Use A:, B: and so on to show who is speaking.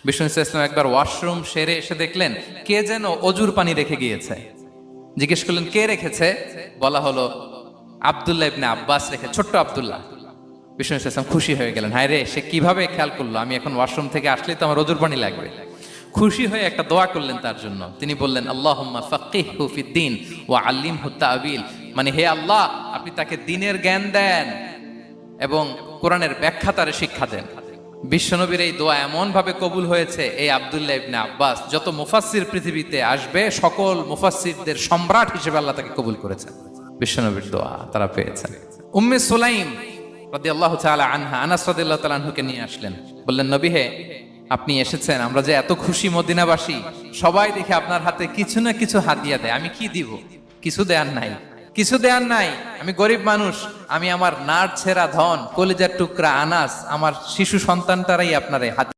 A: বিষ্ণু ইসলাম একবার ওয়াশরুম সেরে এসে দেখলেন কে যেন অজুর পানি রেখে গিয়েছে। জিজ্ঞেস করলেন কে রেখেছে, বলা হলো আব্দুল্লাহ ইবনে আব্বাস রেখে, ছোট্ট আব্দুল্লাহ। বিষ্ণু ইসলাম খুশি হয়ে গেলেন, হায় রে, সে কিভাবে খেয়াল করলো, আমি এখন ওয়াশরুম থেকে আসলেই তো আমার অজুর পানি লাগবে। খুশি হয়ে একটা দোয়া করলেন তার জন্য। তিনি বললেন আল্লাহুম্মা ফাক্কিহহু ফিদ্দীন ওয়া আল্লিমহু তা'বীল, মানে হে আল্লাহ, আপনি তাকে দ্বীনের জ্ঞান দেন এবং কোরআনের ব্যাখ্যা তারে শিক্ষা দেন। বিশ্বনবীর এই দোয়া এমন ভাবে কবুল হয়েছে, এই আব্দুল্লাহ ইবনে আব্বাস যত মুফাসসির পৃথিবীতে আসবে সকল মুফাসসিরদের সম্রাট হিসেবে আল্লাহ তাকে কবুল করেছেন। বিশ্বনবীর দোয়া তারা পেয়েছেন। উম্মে সুলাইম রাদিয়াল্লাহু তাআলা আনহা আনাস রাদিয়াল্লাহু তাআলা আনহুকে নিয়ে আসলেন, বললেন নবী হে, আপনি এসেছেন, আমরা যে এত খুশি মদিনাবাসী, সবাই দেখে আপনার হাতে কিছু না কিছু হাদিয়া দেয়, আমি কি দিব? কিছু দেয়ার নাই, কিছু দেয়ার নাই, আমি গরিব মানুষ, আমি আমার নাড় ছেঁড়া ধন, কলিজার টুকরা আনাস, আমার শিশু সন্তানটারাই আপনার এই হাতে